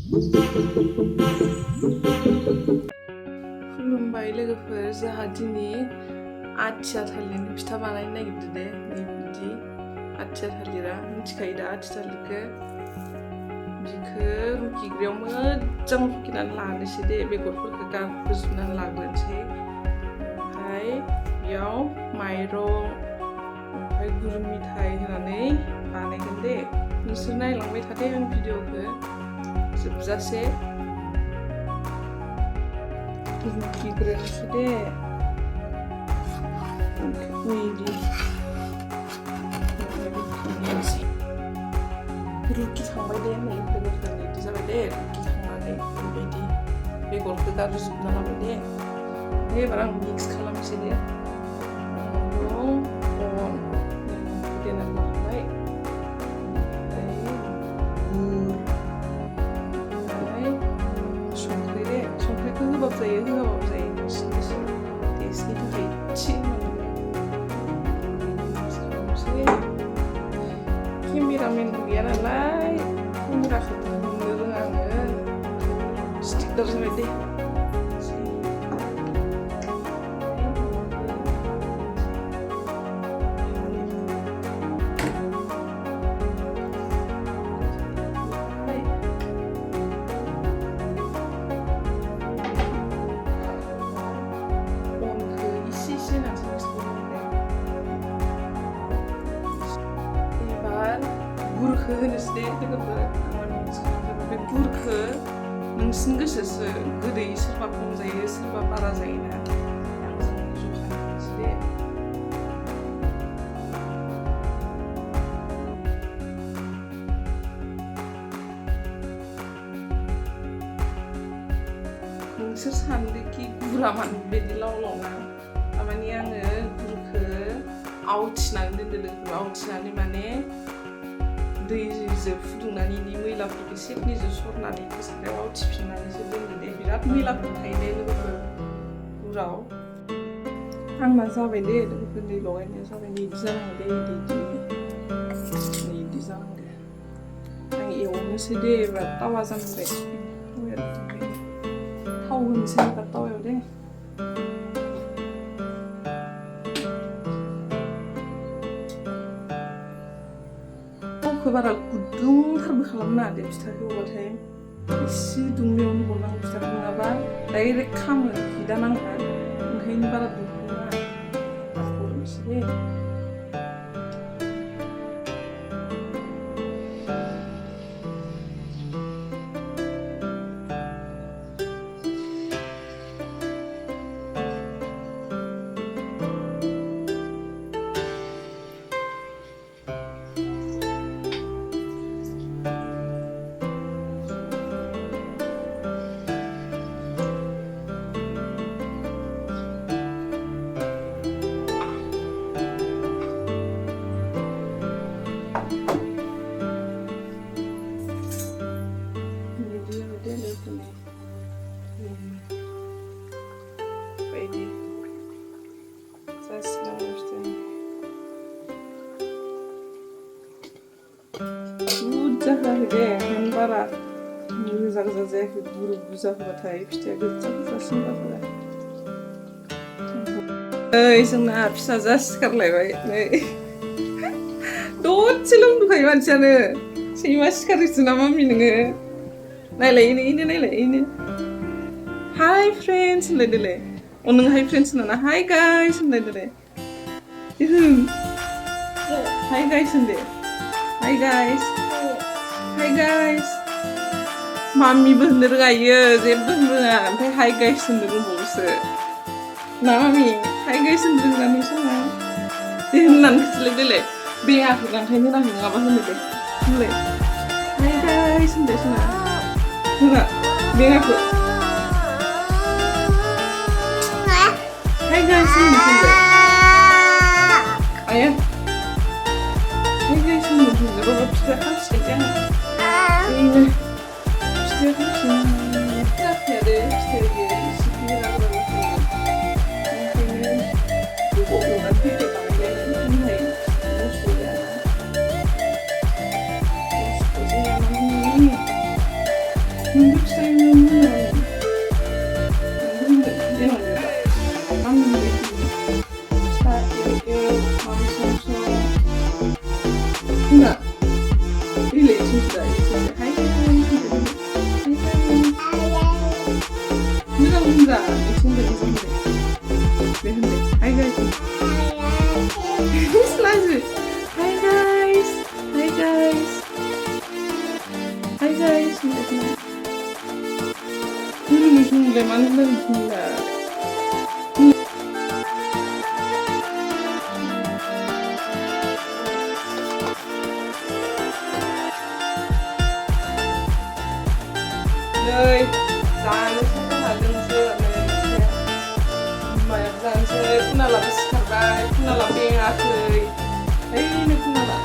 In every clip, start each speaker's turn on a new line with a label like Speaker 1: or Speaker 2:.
Speaker 1: खुलुमबाय लोगोफोर जोंहा दिनै आथिया थालिरनि फिथा बानायनो नागिरदों दे नै बिदि आथिया थालिरा मिथिखायो दा आथिया थालिरखौ बिखौ रुखिग्रायाव मोजां रुखिनानै लानोसै दे बेगरफोरखौ गारफोजोबनानै लाग्रोनोसै ओमफ्राय बेयाव माइरं ओमफ्राय गुर मिथाइ होनानै बानायगोन दे नोंसोर नायलांबाय थादे आं भिडिअखौ जोबजासे रुखिग्रोनोसै दे रुखिखांबाय दे नै लोगोफोर बिदि जाबाय दे रुखिखांनानै बेबायदि बेगरखौ गारजोबना लाबाय दे ओमफ्राय एबार आं मिक्स खालामसै दे देनानै लाखाबाय ओमफ्राय संख्रि दे संख्रिखौ होबाबो जायो होआबाबो जायो नोंसिनि गोसो टेस्टनि थाखाय एसे केमेरामेन गैया नालाय केमेराखौ हमनो रोङा आङो स्टिकार जाबाय दे गुरखौ होनोसै दे लोगोफोर बे गुरखौ नोंसिनि गोसोसो गोदै सोरबा खम जायो सोरबा बारा जायोना आं जोंनि जखा होनोसै दे नोंसोर सानदोंखि गुरा मानो बेबायदि लाव लावना थारमाने आङो गुरखौ आवथिनानै दोनदों लोगोफोर आवथिनानै माने दैजों फुदुंनानै नि मैलाफोरखौ सेकनिजों सरनानै सारायाव आवथिफिननानैसो दोनदो दे बिराद मैलाफोर थायो दे लोगोफोर गुराव आंना जाबाय दे लोगोफोर दै लगायनाया जाबाय नै बिदि जानांगौ दे बिदि जानांगौ आं एवनोसै दे एबार तावा जानबाय थाव होनोसै एबार तावायाव दे बारा गुदुंथारबो खालामनाङा दे फिथाखौ एवबाथाय एसे दुंनायावनो हरनांगौ फिथाखौ नङाबा डाइरेक्ट खामो हिटा नाङा ओंखायनो बारा दुंहोनाङा हरनोसै दे जाखायाखै दे ओंखायनो बारा गोजा गोजा जायाखै गुरु बुरजा होबाथाय फिथाइया गोजा गोजासिन जाबाय ओइ जोंना फिसाजोआ सिखारलायबाय नै दसेल' उन्दुखायो मानसियानो सैमा सिखारैसो ना मामि नोङो नायलाय इनो नायलाय इनो हाय फ्रेन्ड्स होनलाय देलाय अ नों हाय फ्रेन्ड्स होना ना हाय गाइस होनलाय देलाय hi guys होनदे hi guys hi guys मामिबो होननो रोङा इयो जेबो होननो रोङा ओमफ्राय हाय गाइस होननो रोंबावोसो ना मामि हाय गाइस होननो रोंना नोंसोरना दे होननानै खोथिलाय देलाय बेङाखै ओंखायनो होनाखै नङाबा होनो दे होनलाय हाय गाइस होनदो सोना होना बेङाखै हाय गाइस होननो होनदो आया हाय गाइस होननो होनदो बाबा फिथा खामसिगोन दे आङो फिथाया खामसिगोन जाखाया दे फिथाया गैया एसे गोरा गोरा जाखायो ओंखायनो गोबाव एवनानै फैबाय बानायलाय मस्ला जाया नोंबो फिथाइनो होनो नोंबो देनां देबा मामि बायदि फिथा एव माबा सम होना रिले सुदा हाय मोजां होनजा इथिंबो इथिंबो बे होनदे hi guys Slazu. Hi guys. Hi guys. Hi guys. Ini mana mana. Đây, sana kita hadin se, banyak sana se, pernah lah sekarang, pernah lah pengen ini pernah lah,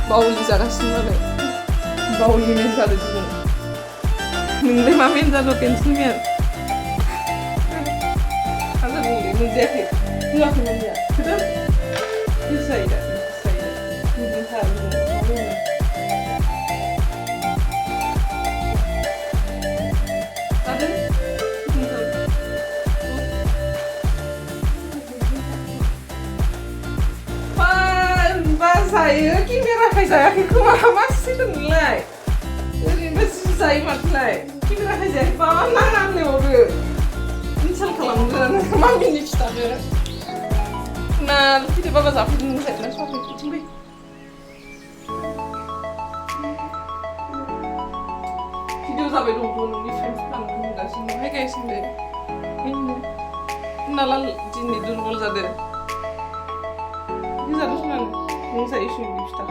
Speaker 1: bauli jaga sini bauli mental itu, nunggu mami mental pensi men, ada nunggu menjadi, nggak punya dia, betul? Bisa ida, nunggu hari saya kamera saya kuma masih nilai jadi masih saya maklai kamera saya bawa nangan lewat misal kalau mami ni kita ber nah kita bawa sapi ni saya nak sapi kucing baik video sapi dulu ni friends kan dah semua hai guys ni ini nalal jini dulu jadi ini jadi mana Nungsa isu ni kita,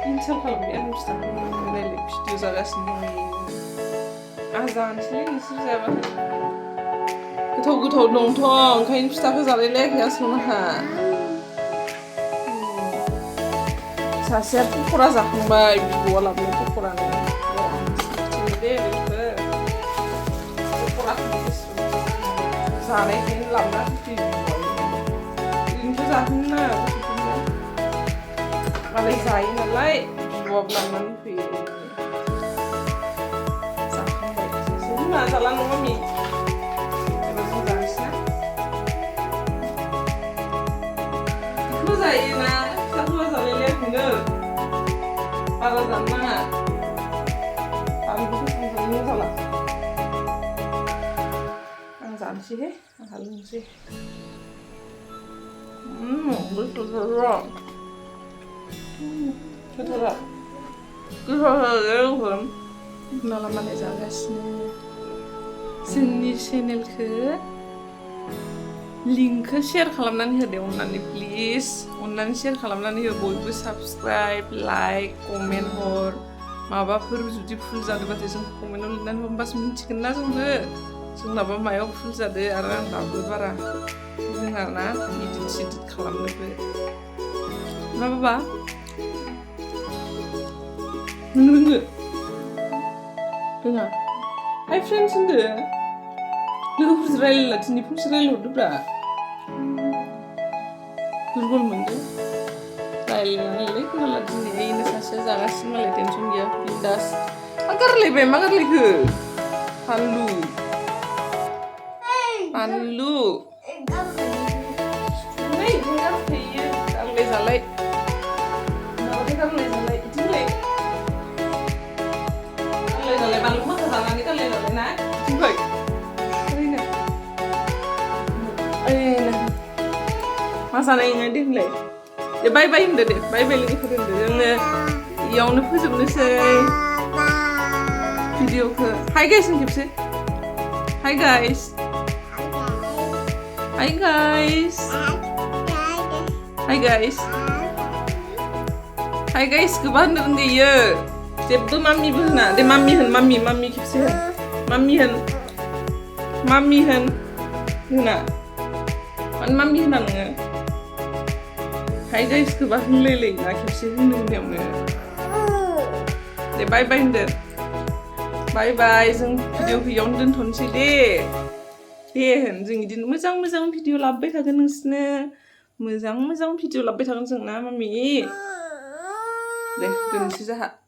Speaker 1: insal kalau biar kita meneliti video zagas ni, azan sih ni sih siapa? Ketahu nongtong, kain kita kezaleh ya semua. Sasiar pura zakung bay, buat lah pura ni. Cile deh, pura ni. Sana ini lama sih. Ini zakung na. Malay saya nalai buat laman film. Sampai sini mana jalan mami? Terus jalannya. Terus saya na satu jalan lihat ni. Para zaman, para itu jalan salah. Jalan sih, jalan sih. Betul. Betul. Betul. Nalaman jagasnya. Seni channel ke link share खालामनानै होदो अननानै please अननानै share खालामनानै हो बयबो subscribe like comment हर माबाफोर जुदि फुल जादोंबाथाय जों कमेन्टआव लिरनानै होबासो मिन्थिगोन ना जोंनाबा मायाव फुल जादों आरो आं दाबो बारा रोङा ना edit खालामनोबो मा बाबा रोङो रोङा Hi friends होनदो लोगोफोरजों रायलायला दिनै फंसे रायलायहरदोब्रा दुरबल मोनदों रायलायनानैलाय खोनाला दिनैनो सासेया जागासिनो मालाय टेनसन गैया बिन्दास मा गारलायबाय मा गारलायखो फानलु नै गारफैयो गारलाय जालाय माबाथाय गारलाय जालाय इदिलाय गारलाय जालाय बानलु माखा जानानै गारलाय जालाय ना इदिबाय Masa nanya deh mulai. Ya bye bye udah deh, bye bye lagi udah deh. Yang udah pujuk sih video ke. Hi guys, ngip sih. Hi guys. Hi guys. Hi guys. Hi guys, keban dong dia. Jebel mami benar, deh mami ngip sih. Mami hen. Benar. An mami hen nggak? Hi guys, kebahan lele nak kipsi ni amne. Deh bye bye deh. Bye bye, jeng video yang dontonsih deh. Deh, jeng ini mezang video labbai thagan nongsine. Mezang video labbai thagan jeng na mami. Deh, dontonsih jahat.